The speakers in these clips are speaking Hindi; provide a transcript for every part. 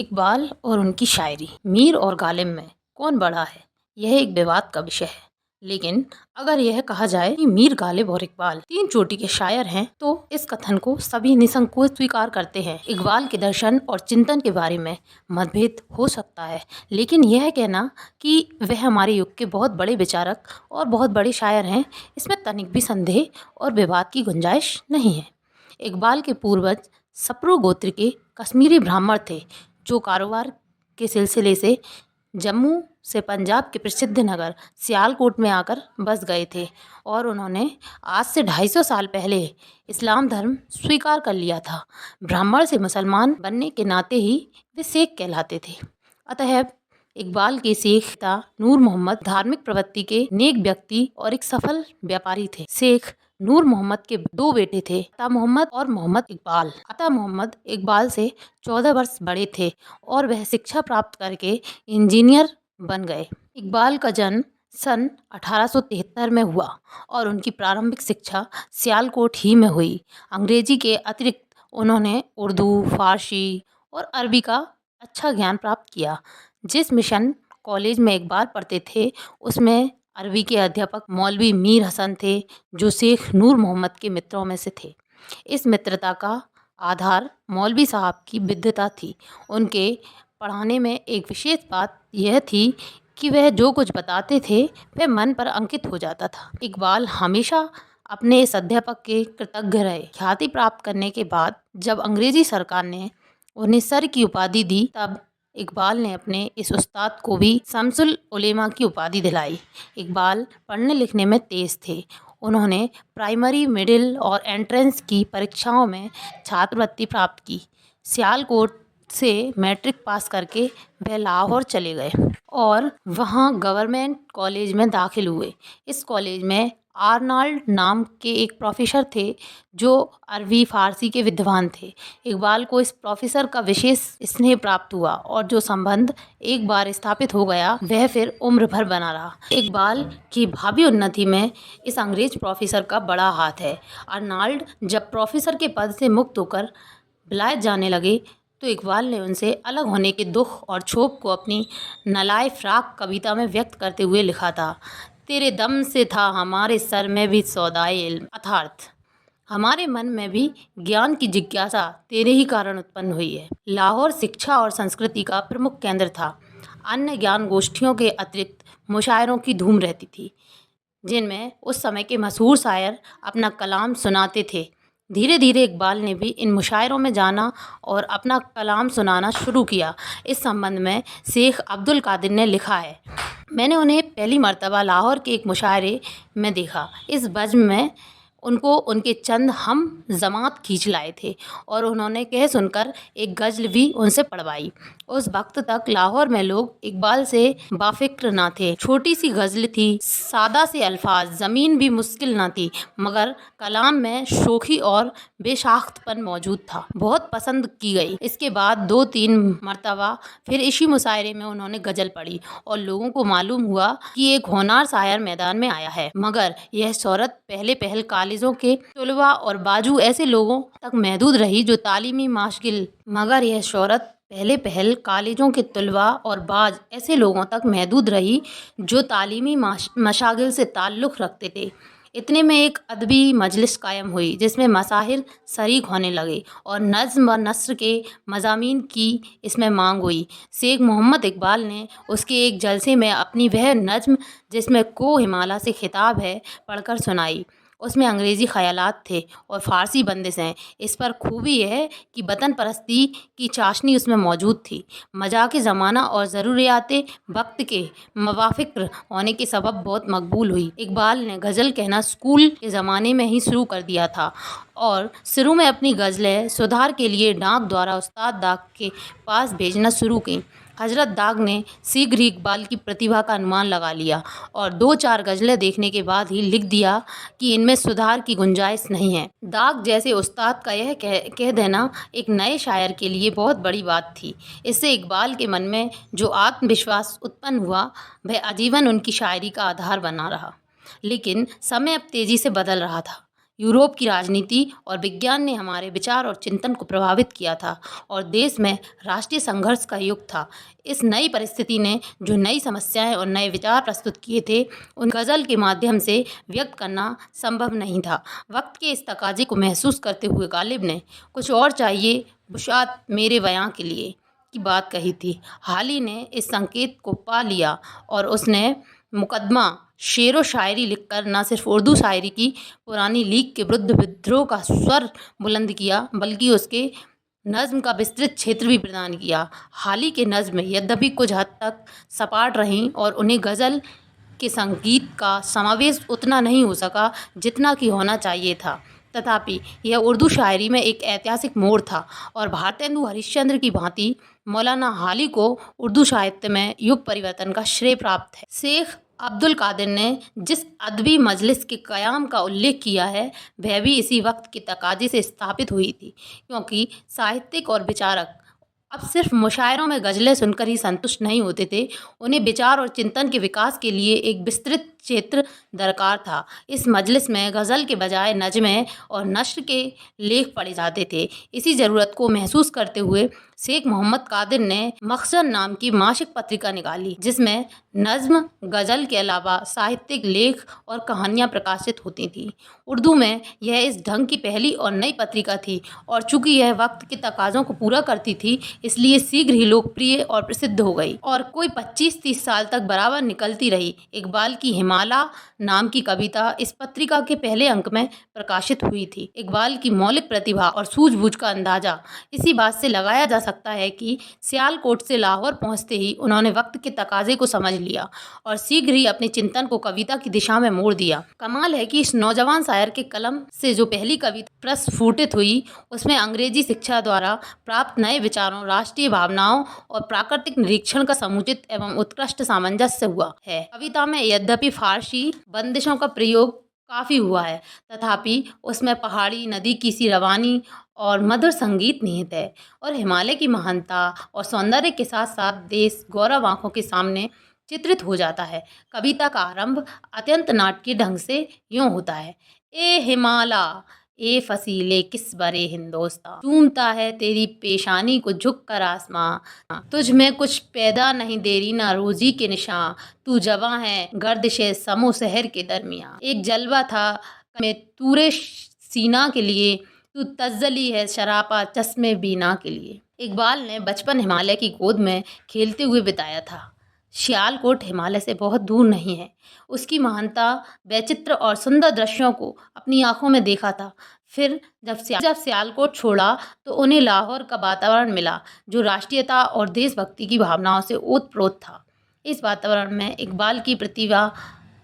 इकबाल और उनकी शायरी। मीर और गालिब में कौन बड़ा है, यह एक विवाद का विषय है। लेकिन अगर यह कहा जाए कि मीर, गालिब और इकबाल तीन चोटी के शायर हैं, तो इस कथन को सभी निसंकोच स्वीकार करते हैं। इकबाल के दर्शन और चिंतन के बारे में मतभेद हो सकता है, लेकिन यह कहना कि वह हमारे युग के बहुत बड़े विचारक और बहुत बड़े शायर हैं, इसमें तनिक भी संदेह और विवाद की गुंजाइश नहीं है। इकबाल के पूर्वज सप्रू गोत्र के कश्मीरी ब्राह्मण थे, जो कारोबार के सिलसिले से जम्मू से पंजाब के प्रसिद्ध नगर सियालकोट में आकर बस गए थे और उन्होंने आज से 250 साल पहले इस्लाम धर्म स्वीकार कर लिया था। ब्राह्मण से मुसलमान बनने के नाते ही वे शेख कहलाते थे। अतः इकबाल के शेख पिता नूर मोहम्मद धार्मिक प्रवृत्ति के नेक व्यक्ति और एक सफल व्यापारी थे। शेख नूर मोहम्मद के दो बेटे थे, अता मोहम्मद और मोहम्मद इकबाल। अता मोहम्मद इकबाल से 14 वर्ष बड़े थे और वह शिक्षा प्राप्त करके इंजीनियर बन गए। इकबाल का जन्म सन 1873 में हुआ और उनकी प्रारंभिक शिक्षा सियालकोट ही में हुई। अंग्रेजी के अतिरिक्त उन्होंने उर्दू, फारसी और अरबी का अच्छा ज्ञान प्राप्त किया। जिस मिशन कॉलेज में इकबाल पढ़ते थे, उसमें अरबी के अध्यापक मौलवी मीर हसन थे, जो शेख नूर मोहम्मद के मित्रों में से थे। इस मित्रता का आधार मौलवी साहब की विद्वता थी। उनके पढ़ाने में एक विशेष बात यह थी कि वह जो कुछ बताते थे वह मन पर अंकित हो जाता था। इकबाल हमेशा अपने इस अध्यापक के कृतज्ञ रहे। ख्याति प्राप्त करने के बाद जब अंग्रेजी सरकार ने उन्हें सर की उपाधि दी, तब इकबाल ने अपने इस उस्ताद को भी शम्सुल उलेमा की उपाधि दिलाई। इकबाल पढ़ने लिखने में तेज थे। उन्होंने प्राइमरी, मिडिल और एंट्रेंस की परीक्षाओं में छात्रवृत्ति प्राप्त की। सियालकोट से मैट्रिक पास करके वह लाहौर चले गए और वहाँ गवर्नमेंट कॉलेज में दाखिल हुए। इस कॉलेज में आर्नल्ड नाम के एक प्रोफेसर थे, जो अरबी फारसी के विद्वान थे। इकबाल को इस प्रोफेसर का विशेष स्नेह प्राप्त हुआ और जो संबंध एक बार स्थापित हो गया, वह फिर उम्र भर बना रहा। इकबाल की भावी उन्नति में इस अंग्रेज प्रोफेसर का बड़ा हाथ है। आर्नल्ड जब प्रोफेसर के पद से मुक्त होकर विलायत जाने लगे, तो इकबाल ने उनसे अलग होने के दुख और क्षोभ को अपनी नलाए फ्राक कविता में व्यक्त करते हुए लिखा था। तेरे दम से था हमारे सर में भी सौदाए इल्म अर्थात हमारे मन में भी ज्ञान की जिज्ञासा तेरे ही कारण उत्पन्न हुई है। लाहौर शिक्षा और संस्कृति का प्रमुख केंद्र था। अन्य ज्ञान गोष्ठियों के अतिरिक्त मुशायरों की धूम रहती थी, जिनमें उस समय के मशहूर शायर अपना कलाम सुनाते थे। धीरे धीरे इकबाल ने भी इन मुशायरों में जाना और अपना कलाम सुनाना शुरू किया। इस संबंध में शेख अब्दुल कादिर ने लिखा है, मैंने उन्हें पहली मर्तबा लाहौर के एक मुशायरे में देखा। इस बज़्म में उनको उनके चंद हम जमात खींच लाए थे और उन्होंने कह सुनकर एक गज़ल भी उनसे पढ़वाई। उस वक्त तक लाहौर में लोग इकबाल से बाफिक्र ना थे। छोटी सी गज़ल थी, सादा से अल्फाज, ज़मीन भी मुश्किल ना थी, मगर कलाम में शोखी और बेसाख्तपन मौजूद था। बहुत पसंद की गई। इसके बाद 2-3 मरतबा फिर इसी मुशायरे में उन्होंने गज़ल पढ़ी और लोगों को मालूम हुआ कि एक होनहार शायर मैदान में आया है। मगर यह शोहरत पहले कॉलेजों के तुलबा और बाजू ऐसे लोगों तक महदूद रही जो तालीमी माशगिल कॉलेजों के तुलबा और बाज ऐसे लोगों तक महदूद रही जो तालीमी मशागिल से ताल्लुक़ रखते थे। इतने में एक अदबी मजलिस कायम हुई, जिसमें मसाहिर शरीक होने लगे और नज़्म व नस्र के मज़ामीन की इसमें मांग हुई। शेख मोहम्मद इकबाल ने उसके एक जलसे में अपनी वह नज़्म, जिसमें को हिमालय से खिताब है, पढ़कर सुनाई। उसमें अंग्रेज़ी ख़यालात थे और फ़ारसी बंदिशें। इस पर खूबी यह कि वतन परस्ती की चाशनी उसमें मौजूद थी। मज़ाक़ ज़माना और ज़रूरियात वक्त के मुवाफ़िक़ होने के सबब बहुत मकबूल हुई। इकबाल ने गज़ल कहना स्कूल के ज़माने में ही शुरू कर दिया था और शुरू में अपनी गज़लें सुधार के लिए डाक द्वारा उस्ताद दाग के पास भेजना शुरू की। हज़रत दाग ने शीघ्र ही इकबाल की प्रतिभा का अनुमान लगा लिया और 2-4 गज़लें देखने के बाद ही लिख दिया कि इनमें सुधार की गुंजाइश नहीं है। दाग जैसे उस्ताद का यह कह देना एक नए शायर के लिए बहुत बड़ी बात थी। इससे इकबाल के मन में जो आत्मविश्वास उत्पन्न हुआ, वह आजीवन उनकी शायरी का आधार बना रहा। लेकिन समय अब तेज़ी से बदल रहा था। यूरोप की राजनीति और विज्ञान ने हमारे विचार और चिंतन को प्रभावित किया था और देश में राष्ट्रीय संघर्ष का युग था। इस नई परिस्थिति ने जो नई समस्याएं और नए विचार प्रस्तुत किए थे उन गज़ल के माध्यम से व्यक्त करना संभव नहीं था। वक्त के इस तकाजे को महसूस करते हुए गालिब ने कुछ और चाहिए बुशात मेरे बयां के लिए की बात कही थी। हाली ने इस संकेत को पा लिया और उसने मुकदमा शेरो शायरी लिखकर न सिर्फ उर्दू शायरी की पुरानी लीग के विरुद्ध विद्रोह का स्वर बुलंद किया बल्कि उसके नज़्म का विस्तृत क्षेत्र भी प्रदान किया। हाली के नज़्म यद्यपि कुछ हद तक सपाट रहीं और उन्हें गज़ल के संगीत का समावेश उतना नहीं हो सका जितना कि होना चाहिए था, तथापि यह उर्दू शायरी में एक ऐतिहासिक मोड़ था और भारतेंदु हरिश्चंद्र की भांति मौलाना हाली को उर्दू साहित्य में युग परिवर्तन का श्रेय प्राप्त है। शेख अब्दुल कादिर ने जिस अदबी मजलिस के क़याम का उल्लेख किया है वह भी इसी वक्त के तकाजे से स्थापित हुई थी, क्योंकि साहित्यिक और विचारक अब सिर्फ मुशायरों में गज़लें सुनकर ही संतुष्ट नहीं होते थे। उन्हें विचार और चिंतन के विकास के लिए एक विस्तृत क्षेत्र दरकार था। इस मजलिस में गज़ल के बजाय नज़्में और नस्र के लेख पढ़े जाते थे। इसी ज़रूरत को महसूस करते हुए शेख मोहम्मद कादिर ने मखज़न नाम की मासिक पत्रिका निकाली, जिसमें नज़्म गज़ल के अलावा साहित्यिक लेख और कहानियाँ प्रकाशित होती थीं। उर्दू में यह इस ढंग की पहली और नई पत्रिका थी और चूँकि यह वक्त के तकाज़ों को पूरा करती थी इसलिए शीघ्र ही लोकप्रिय और प्रसिद्ध हो गई और कोई 25-30 साल तक बराबर निकलती रही। इकबाल की हिमाला नाम की कविता इस पत्रिका के पहले अंक में प्रकाशित हुई थी। इकबाल की मौलिक प्रतिभा और सूझबूझ का अंदाजा इसी बात से लगाया जा सकता है कि सियालकोट से लाहौर पहुंचते ही उन्होंने वक्त के तकाजे को समझ लिया और शीघ्र ही अपने चिंतन को कविता की दिशा में मोड़ दिया। कमाल है कि इस नौजवान शायर के कलम से जो पहली कविता प्रस्फुटित हुई उसमें अंग्रेजी शिक्षा द्वारा प्राप्त नए विचारों, राष्ट्रीय भावनाओं और प्राकृतिक निरीक्षण का समुचित एवं उत्कृष्ट सामंजस्य हुआ है। कविता में यद्यपि फारसी बंदिशों का प्रयोग काफ़ी हुआ है, तथापि उसमें पहाड़ी नदी की सी रवानी और मधुर संगीत निहित है और हिमालय की महानता और सौंदर्य के साथ साथ देश गौरव आंखों के सामने चित्रित हो जाता है। कविता का आरंभ अत्यंत नाटकीय ढंग से यूँ होता है। ए हिमाला ए फसीले किस बरे हिंदोस्तां, चूमता है तेरी पेशानी को झुक कर आसमां, तुझ में कुछ पैदा नहीं देरी ना रोजी के निशान, तू जवां है गर्दिशे समो शहर के दरमियां, एक जलवा था में तूरे सीना के लिए, तू तज्जली है शरापा चश्मे बीना के लिए। इकबाल ने बचपन हिमालय की गोद में खेलते हुए बिताया था। सियालकोट हिमालय से बहुत दूर नहीं है। उसकी महानता, वैचित्र और सुंदर दृश्यों को अपनी आंखों में देखा था। फिर जब सियालकोट छोड़ा तो उन्हें लाहौर का वातावरण मिला जो राष्ट्रीयता और देशभक्ति की भावनाओं से ओतप्रोत था। इस वातावरण में इकबाल की प्रतिभा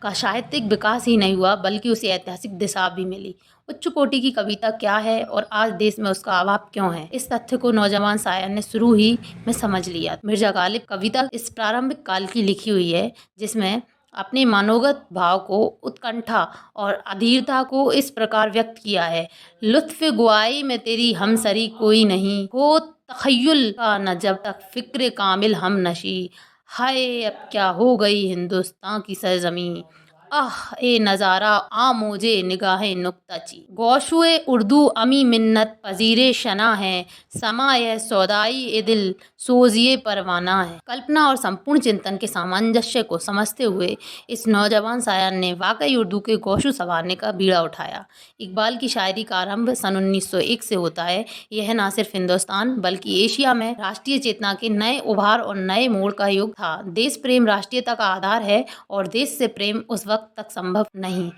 का साहित्यिक विकास ही नहीं हुआ बल्कि उसे ऐतिहासिक दिशा भी मिली। उच्च कोटि की कविता क्या है और आज देश में उसका अभाव क्यों है, इस तथ्य को नौजवान शायर ने शुरू ही में समझ लिया। मिर्जा गालिब कविता इस प्रारंभिक काल की लिखी हुई है जिसमें अपने मनोगत भाव को, उत्कंठा और अधीरता को इस प्रकार व्यक्त किया है। लुत्फ गुआई में तेरी हमसरी कोई नहीं, हो तखय्युल का न जब तक फिक्र कामिल हम नशी, हाय अब क्या हो गई हिंदुस्तान की सरजमी, आह ए नज़ारा आ मोजे निगाहे नुक्ताची, गौशुए उर्दू अमी मिन्नत पजीरे शना है, समा यह सौदाई ए दिल सोजिए परवाना है। कल्पना और संपूर्ण चिंतन के सामंजस्य को समझते हुए इस नौजवान शायर ने वाकई उर्दू के गौशु संवारने का बीड़ा उठाया। इकबाल की शायरी का आरंभ सन 1901 से होता है। यह न सिर्फ हिंदुस्तान बल्कि एशिया में राष्ट्रीय चेतना के नए उभार और नए मोड़ का युग था। देश प्रेम राष्ट्रीयता का आधार है और देश से प्रेम उस वक्त तक संभव नहीं।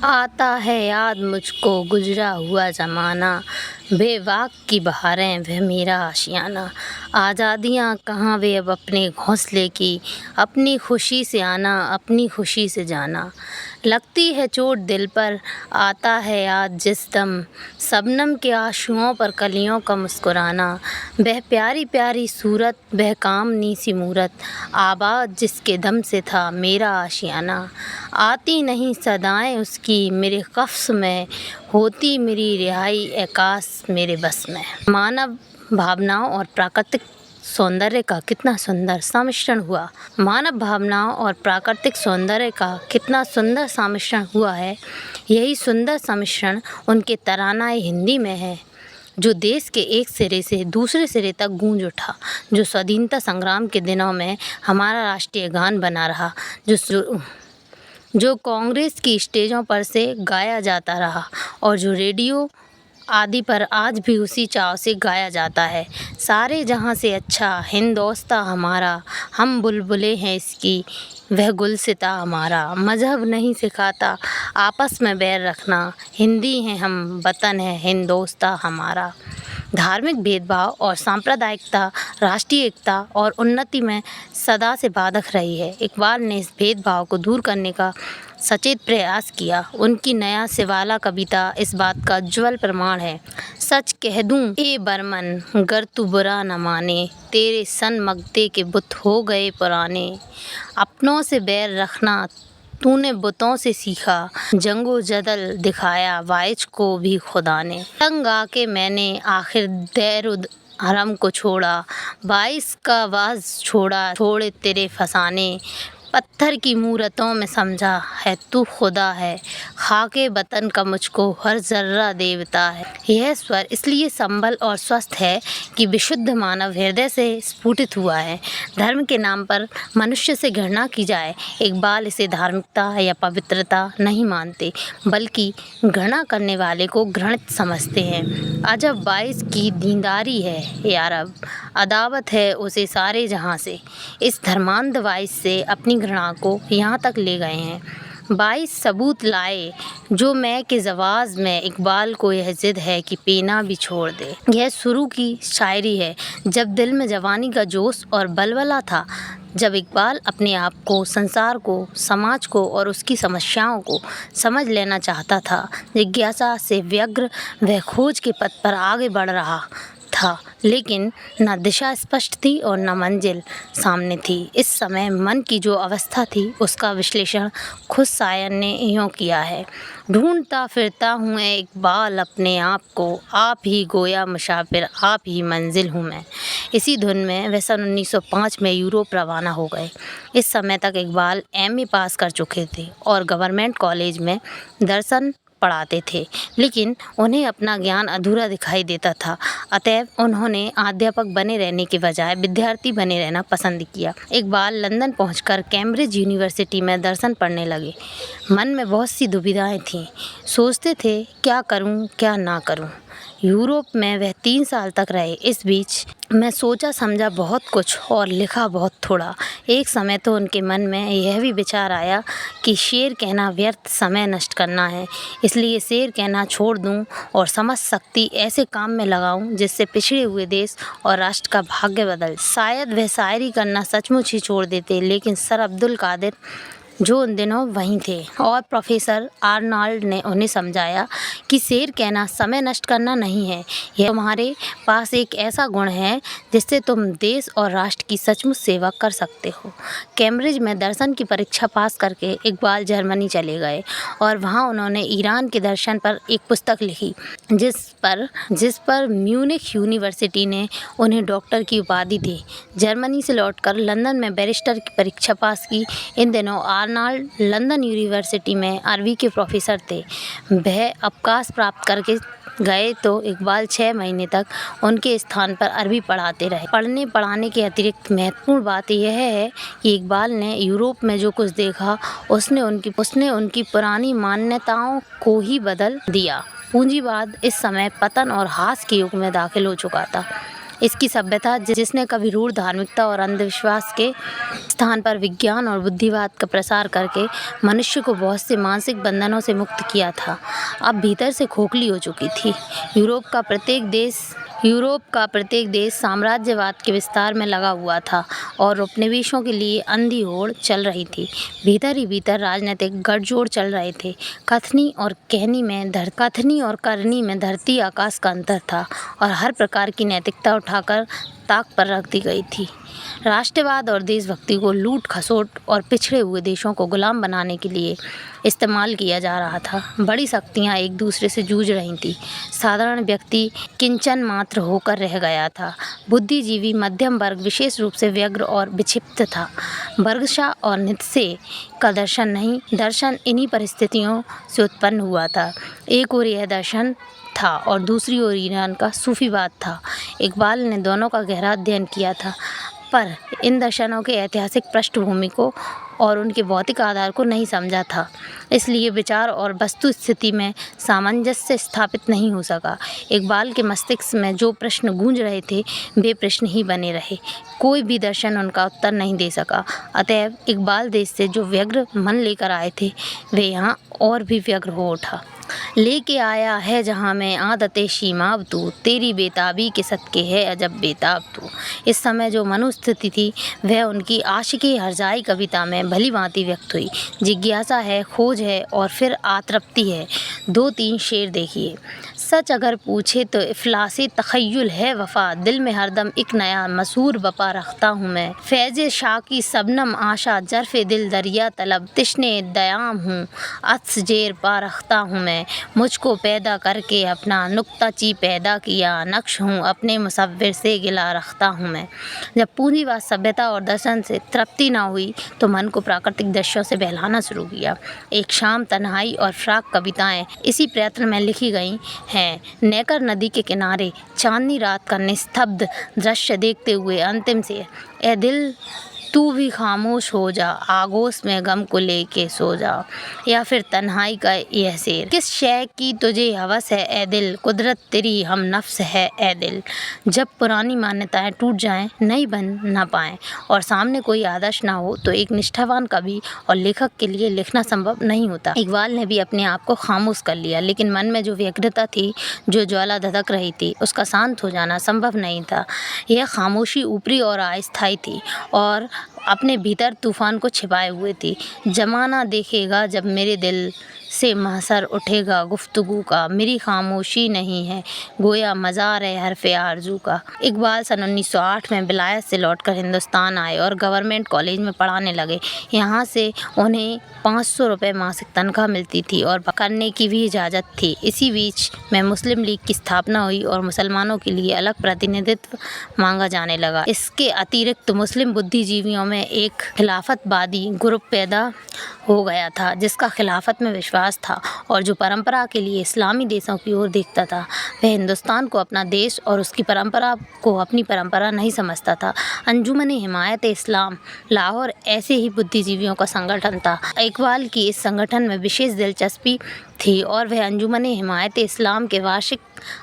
आता है याद मुझको गुजरा हुआ ज़माना, बेवाक की बहारें वह मेरा आशियाना, आज़ादियाँ कहाँ वे अब अपने घोंसले की, अपनी खुशी से आना अपनी खुशी से जाना, लगती है चोट दिल पर आता है याद जिस दम, शबनम के आंसुओं पर कलियों का मुस्कुराना, वह प्यारी प्यारी सूरत वह कामनी सी मूरत, आबाद जिसके दम से था मेरा आशियाना, आती नहीं सदाएं उसकी मेरे कफ्स में, होती मेरी रिहाई ए काश मेरे बस में। मानव भावनाओं और प्राकृतिक सौंदर्य का कितना सुंदर सम्मिश्रण हुआ। मानव भावनाओं और प्राकृतिक सौंदर्य का कितना सुंदर सम्मिश्रण हुआ है। यही सुंदर सम्मिश्रण उनके तरानाए हिंदी में है, जो देश के एक सिरे से दूसरे सिरे तक गूंज उठा, जो स्वाधीनता संग्राम के दिनों में हमारा राष्ट्रीय गान बना रहा, जो कांग्रेस की स्टेजों पर से गाया जाता रहा और जो रेडियो आदि पर आज भी उसी चाव से गाया जाता है। सारे जहां से अच्छा हिंदोस्ता हमारा, हम बुलबुलें हैं इसकी, वह गुलसिता हमारा। मजहब नहीं सिखाता आपस में बैर रखना, हिंदी हैं हम, वतन है हिंदोस्ता हमारा। धार्मिक भेदभाव और सांप्रदायिकता राष्ट्रीय एकता और उन्नति में सदा से बाधक रही है। इकबाल ने इस भेदभाव को दूर करने का सचेत प्रयास किया। उनकी नया सिवाला कविता इस बात का उज्ज्वल प्रमाण है। सच कह दूं ए बरमन, गर तू बुरा न माने, तेरे सन मगते के बुत हो गए पुराने। अपनों से बैर रखना तूने बुतों से सीखा, जंगो जदल दिखाया वाइज को भी खुदा ने। तंग आके मैंने आखिर दैरुद हरम को छोड़ा, 22 का वाज छोड़ा छोड़े तेरे फसाने। पत्थर की मूरतों में समझा है तू खुदा है, खाके वतन का मुझको हर जर्रा देवता है। यह स्वर इसलिए संबल और स्वस्थ है कि विशुद्ध मानव हृदय से स्फुटित हुआ है। धर्म के नाम पर मनुष्य से घृणा की जाए, इकबाल इसे धार्मिकता या पवित्रता नहीं मानते, बल्कि घृणा करने वाले को घृणित समझते हैं। अजब 22 की दीनदारी है यारब, अदावत है उसे सारे जहां से। इस धर्मांध 22 से अपनी घृणा को यहाँ तक ले गए हैं। 22 सबूत लाए जो मैं के जवाज में, इकबाल को यह जिद है कि पीना भी छोड़ दे। यह शुरू की शायरी है जब दिल में जवानी का जोश और बलबला था, जब इकबाल अपने आप को, संसार को, समाज को और उसकी समस्याओं को समझ लेना चाहता था। जिज्ञासा से व्यग्र वह खोज के पथ पर आगे बढ़ रहा था, लेकिन न दिशा स्पष्ट थी और न मंजिल सामने थी। इस समय मन की जो अवस्था थी उसका विश्लेषण खुद शायर ने यूँ किया है। ढूंढता फिरता हूँ इकबाल अपने आप को, आप ही गोया मुसाफिर, आप ही मंजिल हूँ मैं। इसी धुन में वह सन 1905 में यूरोप रवाना हो गए। इस समय तक इकबाल MA पास कर चुके थे और गवर्नमेंट कॉलेज में दर्शन पढ़ाते थे, लेकिन उन्हें अपना ज्ञान अधूरा दिखाई देता था। अतएव उन्होंने अध्यापक बने रहने के बजाय विद्यार्थी बने रहना पसंद किया। इकबाल लंदन पहुंचकर कैम्ब्रिज यूनिवर्सिटी में दर्शन पढ़ने लगे। मन में बहुत सी दुविधाएं थीं। सोचते थे क्या करूं, क्या ना करूं। यूरोप में वह 3 साल तक रहे। इस बीच मैं सोचा समझा बहुत कुछ और लिखा बहुत थोड़ा। एक समय तो उनके मन में यह भी विचार आया कि शेर कहना व्यर्थ समय नष्ट करना है, इसलिए शेर कहना छोड़ दूं और समझ शक्ति ऐसे काम में लगाऊं जिससे पिछड़े हुए देश और राष्ट्र का भाग्य बदल। शायद वह शायरी करना सचमुच ही छोड़ देते, लेकिन सर अब्दुल कादिर जो उन दिनों वहीं थे और प्रोफेसर आर्नल्ड ने उन्हें समझाया कि शेर कहना समय नष्ट करना नहीं है, यह तुम्हारे पास एक ऐसा गुण है जिससे तुम देश और राष्ट्र की सचमुच सेवा कर सकते हो। कैम्ब्रिज में दर्शन की परीक्षा पास करके इकबाल जर्मनी चले गए और वहाँ उन्होंने ईरान के दर्शन पर एक पुस्तक लिखी, जिस पर म्यूनिख यूनिवर्सिटी ने उन्हें डॉक्टर की उपाधि दी। जर्मनी से लौटकर लंदन में बैरिस्टर की परीक्षा पास की। इन दिनों आर्नल्ड लंदन यूनिवर्सिटी में अरबी के प्रोफेसर थे। वह अवकाश प्राप्त करके गए तो इकबाल 6 महीने तक उनके स्थान पर अरबी पढ़ाते रहे। पढ़ने पढ़ाने के अतिरिक्त महत्वपूर्ण बात यह है कि इकबाल ने यूरोप में जो कुछ देखा उसने उनकी पुरानी मान्यताओं को ही बदल दिया। पूंजीवाद इस समय पतन और हास के युग में दाखिल हो चुका था। इसकी सभ्यता जिसने कभी रूढ़ धार्मिकता और अंधविश्वास के स्थान पर विज्ञान और बुद्धिवाद का प्रसार करके मनुष्य को बहुत से मानसिक बंधनों से मुक्त किया था, अब भीतर से खोखली हो चुकी थी। यूरोप का प्रत्येक देश साम्राज्यवाद के विस्तार में लगा हुआ था और उपनिवेशों के लिए अंधी होड़ चल रही थी। भीतर ही भीतर राजनीतिक गठजोड़ चल रहे थे। कथनी और करनी में धरती आकाश का अंतर था और हर प्रकार की नैतिकता उठाकर ताक पर रख दी गई थी। राष्ट्रवाद और देशभक्ति को लूट खसोट और पिछड़े हुए देशों को गुलाम बनाने के लिए इस्तेमाल किया जा रहा था। बड़ी शक्तियां एक दूसरे से जूझ रही थीं। साधारण व्यक्ति किंचन मात्र होकर रह गया था। बुद्धिजीवी मध्यम वर्ग विशेष रूप से व्यग्र और विक्षिप्त था। बर्गशा और नीत्शे का दर्शन इन्हीं परिस्थितियों से उत्पन्न हुआ था। एक ओर यह दर्शन था और दूसरी ओर ईरान का सूफीवाद था। इकबाल ने दोनों का गहरा अध्ययन किया था, पर इन दर्शनों के ऐतिहासिक पृष्ठभूमि को और उनके भौतिक आधार को नहीं समझा था। इसलिए विचार और वस्तु स्थिति में सामंजस्य स्थापित नहीं हो सका। इकबाल के मस्तिष्क में जो प्रश्न गूंज रहे थे वे प्रश्न ही बने रहे। कोई भी दर्शन उनका उत्तर नहीं दे सका। अतएव इकबाल देश से जो व्यग्र मन लेकर आए थे वे यहाँ और भी व्यग्र हो उठा। लेके आया है जहाँ में आदते शीमाब तू, तेरी बेताबी के सदके है अजब बेताब तू। इस समय जो मनुस्थिति थी वह उनकी आशिकी हरजाई कविता में भली भांति व्यक्त हुई। जिज्ञासा है, खोज है और फिर आतृप्ति है। 2-3 शेर देखिए। सच अगर पूछे तो इफलासे तखय्युल है वफा, दिल में हरदम एक नया मसूर बपा रखता हूँ मैं। फैज़े शाह की सबनम आशा, जरफ़े दिल दरिया तलब, तिश्ने दयाम हूँ, अत्स जेर पा रखता हूँ मैं। मुझको पैदा करके अपना नुक्ताची पैदा किया, नक्श हूँ अपने मुसव्विर से गिला रखता हूँ मैं। जब पूंजीवाद सभ्यता और दर्शन से तृप्ति ना हुई तो मन को प्राकृतिक दृश्यों से बहलाना शुरू किया। एक शाम, तन्हाई और फ्राक कविताएं इसी प्रयत्न में लिखी गई हैं। नेकर नदी के किनारे चांदनी रात का निस्तब्ध दृश्य देखते हुए अंतिम से, ए दिल तू भी खामोश हो जा, आगोश में गम को लेके सो जा। या फिर तन्हाई का यह शेर, किस शय की तुझे हवस है ए दिल, कुदरत तेरी हम नफ्स है ए दिल। जब पुरानी मान्यताएं टूट जाएं, नई बन ना पाएं और सामने कोई आदर्श ना हो तो एक निष्ठावान कवि और लेखक के लिए लिखना संभव नहीं होता। इकबाल ने भी अपने आप को खामोश कर लिया, लेकिन मन में जो व्यग्रता थी, जो ज्वाला धधक रही थी, उसका शांत हो जाना संभव नहीं था। यह खामोशी ऊपरी और अस्थायी थी और अपने भीतर तूफान को छिपाए हुए थी। जमाना देखेगा जब मेरे दिल से महसर उठेगा गुफ्तगू का, मेरी खामोशी नहीं है गोया मज़ार है हरफ़े आरज़ू का। इकबाल सन 1908 में विलायत से लौटकर हिंदुस्तान आए और गवर्नमेंट कॉलेज में पढ़ाने लगे। यहाँ से उन्हें 500 रुपये मासिक तनख्वाह मिलती थी और करने की भी इजाज़त थी। इसी बीच में मुस्लिम लीग की स्थापना हुई और मुसलमानों के लिए अलग प्रतिनिधित्व मांगा जाने लगा। इसके अतिरिक्त मुस्लिम बुद्धिजीवियों में एक खिलाफतवादी ग्रुप पैदा हो गया था जिसका खिलाफत में विश्वास था और जो परंपरा के लिए इस्लामी देशों की ओर देखता था। वह हिंदुस्तान को अपना देश और उसकी परंपरा को अपनी परंपरा नहीं समझता था। अंजुमन-ए हिमायत इस्लाम लाहौर ऐसे ही बुद्धिजीवियों का संगठन था। इकबाल की इस संगठन में विशेष दिलचस्पी थी और वह अंजुमन-ए हिमायत इस्लाम के वार्षिक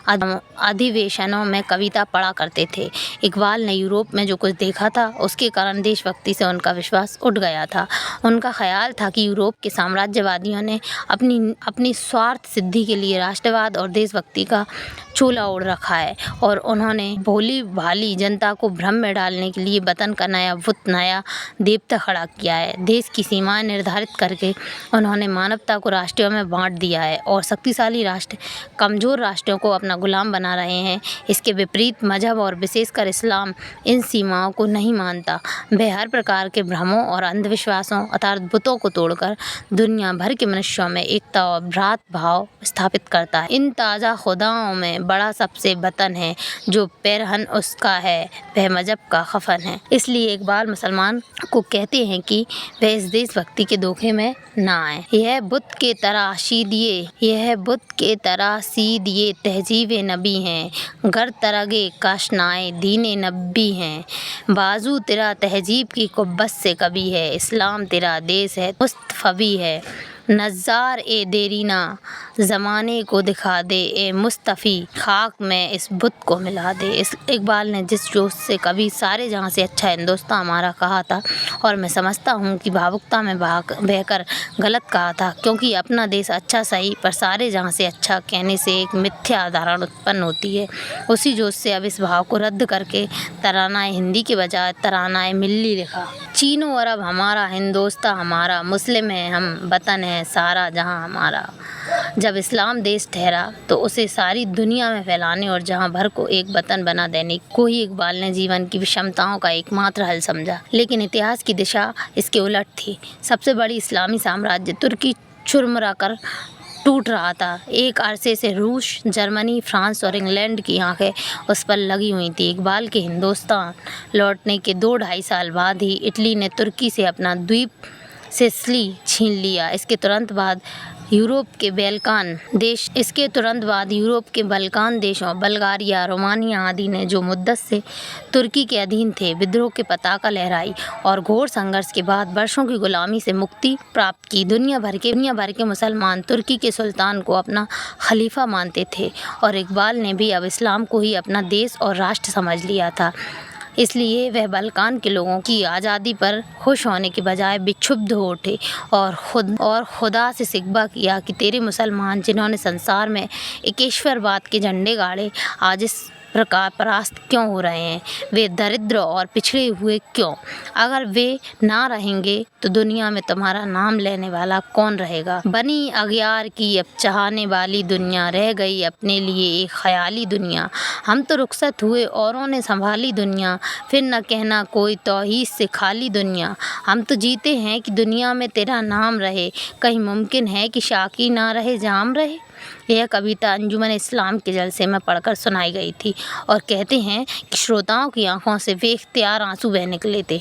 अधिवेशनों में कविता पढ़ा करते थे। इकबाल ने यूरोप में जो कुछ देखा था उसके कारण देशभक्ति से उनका विश्वास उठ गया था। उनका ख्याल था कि यूरोप के साम्राज्यवादियों ने अपनी स्वार्थ सिद्धि के लिए राष्ट्रवाद और देशभक्ति का चोला ओढ़ रखा है और उन्होंने भोली भाली जनता को भ्रम में डालने के लिए वतन का नया देवता खड़ा किया है। देश की सीमाएं निर्धारित करके उन्होंने मानवता को राष्ट्रों में बांट दिया है और शक्तिशाली राष्ट्र कमज़ोर राष्ट्रों को अपना गुलाम बना रहे हैं। इसके विपरीत मजहब और विशेषकर इस्लाम इन सीमाओं को नहीं मानता। वह हर प्रकार के भ्रमों और अंधविश्वासों अर्थात बुतों को तोड़कर दुनिया भर के मनुष्यों में एकता और भ्रात भाव स्थापित करता है। इन ताज़ा खुदाओं में बड़ा सबसे वतन है, जो पैरहन उसका है वह मजहब का खफन है। इसलिए इकबाल मुसलमान को कहते हैं कि वह इस देशभक्ति के धोखे में ना आए। यह बुत के तरह सीदिए तहजीब नबी हैं, गर तरगे काशनाए दीने नबी हैं। बाजू तेरा तहजीब की कुब्बत से कभी है, इस्लाम तेरा देश है मुस्तफवी है। नज़ार ए देरीना ज़माने को दिखा दे, ए मुस्तफ़ी खाक में इस बुत को मिला दे। इस इकबाल ने जिस जोश से कभी सारे जहाँ से अच्छा हिंदुस्तान हमारा कहा था और मैं समझता हूँ कि भावुकता में बहकर गलत कहा था, क्योंकि अपना देश अच्छा सही पर सारे जहाँ से अच्छा कहने से एक मिथ्या धारणा उत्पन्न होती है। उसी जोश से अब इस भाव को रद्द करके तरानाए हिंदी के बजाय तरानाए मिल्ली लिखा। चीनो अरब हमारा, हिंदोस्तान हमारा, मुस्लिम है हम, वतन है सारा जहाँ हमारा। जब इस्लाम देश ठहरा तो उसे सारी दुनिया में फैलाने और जहां भर को एक वतन बना देने को ही इकबाल ने जीवन की विषमताओं का एकमात्र हल समझा। लेकिन इतिहास की दिशा इसके उलट थी। सबसे बड़ी इस्लामी साम्राज्य तुर्की चुरमुरा कर टूट रहा था। एक अरसे से रूस, जर्मनी, फ्रांस और इंग्लैंड की आंखें उस पर लगी हुई थी। इकबाल के हिंदुस्तान लौटने के 2-2.5 साल बाद ही इटली ने तुर्की से अपना द्वीप सिसिली छीन लिया। इसके तुरंत बाद यूरोप के बल्कान देशों बल्गारिया, रोमानिया आदि ने जो मुद्दत से तुर्की के अधीन थे, विद्रोह के पताका लहराई और घोर संघर्ष के बाद वर्षों की गुलामी से मुक्ति प्राप्त की। दुनिया भर के मुसलमान तुर्की के सुल्तान को अपना खलीफा मानते थे और इकबाल ने भी अब इस्लाम को ही अपना देश और राष्ट्र समझ लिया था। इसलिए वह बल्कान के लोगों की आज़ादी पर खुश होने के बजाय विक्षुब्ध हो उठे और खुदा से सिकवा किया कि तेरे मुसलमान जिन्होंने संसार में एकेश्वरवाद के झंडे गाड़े आज इस प्रकार परास्त क्यों हो रहे हैं? वे दरिद्र और पिछड़े हुए क्यों? अगर वे ना रहेंगे तो दुनिया में तुम्हारा नाम लेने वाला कौन रहेगा? बनी अगियार की अब चाहने वाली दुनिया, रह गई अपने लिए एक ख्याली दुनिया। हम तो रुखसत हुए औरों ने संभाली दुनिया, फिर न कहना कोई तौहीद से खाली दुनिया। हम तो जीते हैं कि दुनिया में तेरा नाम रहे, कहीं मुमकिन है कि शाकी ना रहे जाम रहे। यह कविता अंजुमन इस्लाम के जलसे में पढ़कर सुनाई गई थी और कहते हैं कि श्रोताओं की आंखों से बेख्तियार आंसू बह निकले थे।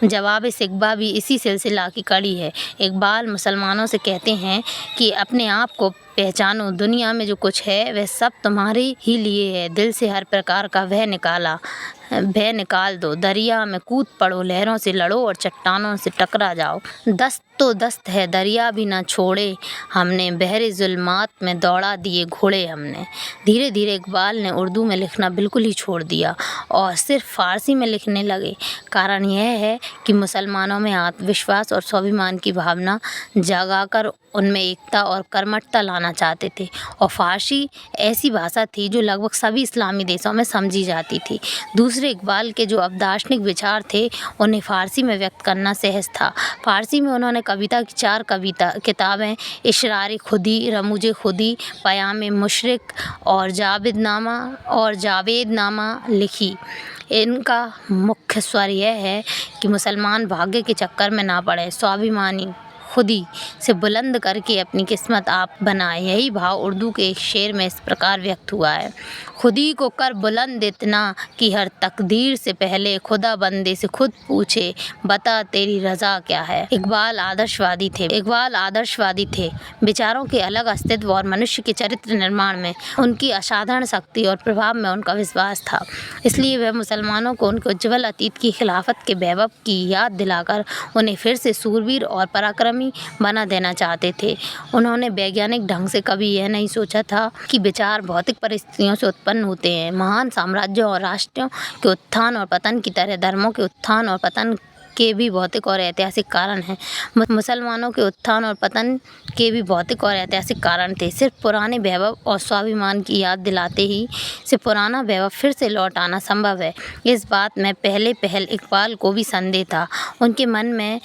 जवाब सिकवा भी इसी सिलसिला की कड़ी है। इकबाल मुसलमानों से कहते हैं कि अपने आप को पहचानो, दुनिया में जो कुछ है वह सब तुम्हारे ही लिए है। दिल से हर प्रकार का भय निकाल दो, दरिया में कूद पड़ो, लहरों से लड़ो और चट्टानों से टकरा जाओ। दस्त तो दस्त है, दरिया भी ना छोड़े हमने, बहरे जुल्मात में दौड़ा दिए घोड़े हमने। धीरे धीरे इकबाल ने उर्दू में लिखना बिल्कुल ही छोड़ दिया और सिर्फ फ़ारसी में लिखने लगे। कारण यह है कि मुसलमानों में आत्मविश्वास और स्वाभिमान की भावना जगाकर उनमें एकता और कर्मठता लाना चाहते थे और फ़ारसी ऐसी भाषा थी जो लगभग सभी इस्लामी देशों में समझी जाती थी। दूसरे इकबाल के जो दार्शनिक विचार थे उन्हें फ़ारसी में व्यक्त करना सहज था। फ़ारसी में उन्होंने कविता की 4 किताबें इशरार खुदी, रमूज खुदी, पयाम मुशरिक और जावेदनामा लिखी। इनका मुख्य स्वर यह है कि मुसलमान भाग्य के चक्कर में ना पड़े, स्वाभिमानी खुदी से बुलंद करके अपनी किस्मत आप बनाए। यही भाव उर्दू के एक शेर में इस प्रकार व्यक्त हुआ है। खुदी को कर बुलंद इतना कि हर तकदीर से पहले खुदा बंदे से खुद पूछे, बता तेरी रज़ा क्या है। इकबाल आदर्शवादी थे। विचारों के अलग अस्तित्व और मनुष्य के चरित्र निर्माण में उनकी असाधारण शक्ति और प्रभाव में उनका विश्वास था। इसलिए वह मुसलमानों को उनके उज्ज्वल अतीत की खिलाफत के वैभव की याद दिलाकर उन्हें फिर से सूरवीर और पराक्रमी बना देना चाहते थे। उन्होंने वैज्ञानिक ढंग से कभी यह नहीं सोचा था कि विचार भौतिक परिस्थितियों से उत्पन्न होते हैं। महान साम्राज्यों और राष्ट्रों के उत्थान और पतन की तरह धर्मों के उत्थान और पतन के भी भौतिक और ऐतिहासिक कारण हैं। मुसलमानों के उत्थान और पतन के भी भौतिक और ऐतिहासिक कारण थे। सिर्फ पुराने वैभव और स्वाभिमान की याद दिलाते ही से पुराना वैभव फिर से लौट आना संभव है। इस बात में पहल इकबाल को भी संदेह था। उनके मन में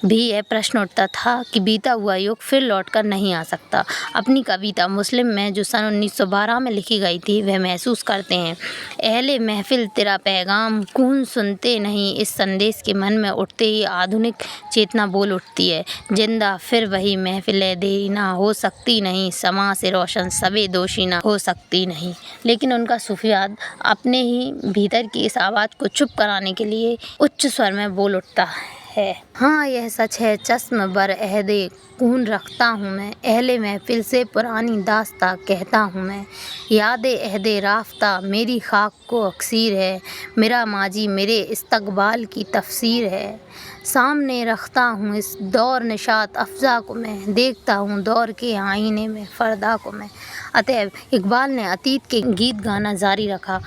भी यह प्रश्न उठता था कि बीता हुआ युग फिर लौटकर नहीं आ सकता। अपनी कविता मुस्लिम में जो सन 1912 में लिखी गई थी वह महसूस करते हैं, अहले महफिल तेरा पैगाम कौन सुनते नहीं। इस संदेश के मन में उठते ही आधुनिक चेतना बोल उठती है, जिंदा फिर वही महफिल देना हो सकती नहीं, समा से रोशन सबे दोषीना हो सकती नहीं। लेकिन उनका सूफियात अपने ही भीतर की इस आवाज़ को चुप कराने के लिए उच्च स्वर में बोल उठता है। हाँ यह सच है, चश्म बर अहदे कून रखता हूँ मैं, अहले महफिल से पुरानी दास्ता कहता हूँ मैं। यादे अहदे राफ्ता मेरी खाक को अक्सीर है, मेरा माजी मेरे इस्तकबाल की तफसीर है। सामने रखता हूँ इस दौर निशात अफ़ज़ा को मैं, देखता हूँ दौर के आईने में फ़रदा को मैं। अतएव इकबाल ने अतीत के गीत गाना जारी रखा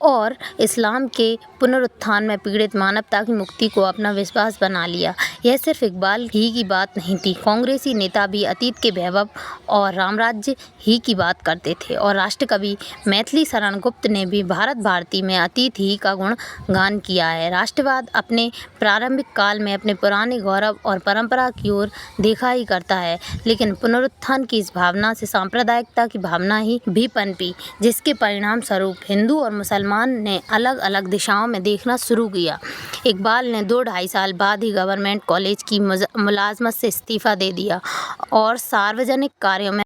और इस्लाम के पुनरुत्थान में पीड़ित मानवता की मुक्ति को अपना विश्वास बना लिया। यह सिर्फ इकबाल ही की बात नहीं थी। कांग्रेसी नेता भी अतीत के वैभव और रामराज्य ही की बात करते थे और राष्ट्रकवि मैथिली शरण गुप्त ने भी भारत भारती में अतीत ही का गुणगान किया है। राष्ट्रवाद अपने प्रारंभिक काल में अपने पुराने गौरव और परंपरा की ओर देखा ही करता है, लेकिन पुनरुत्थान की इस भावना से सांप्रदायिकता की भावना ही भी पनपी, जिसके परिणाम स्वरूप हिंदू और मुसलमान ने अलग अलग दिशाओं में देखना शुरू किया। इकबाल ने 2-2.5 साल बाद ही गवर्नमेंट कॉलेज की मुलाजमत से इस्तीफा दे दिया और सार्वजनिक कार्यों में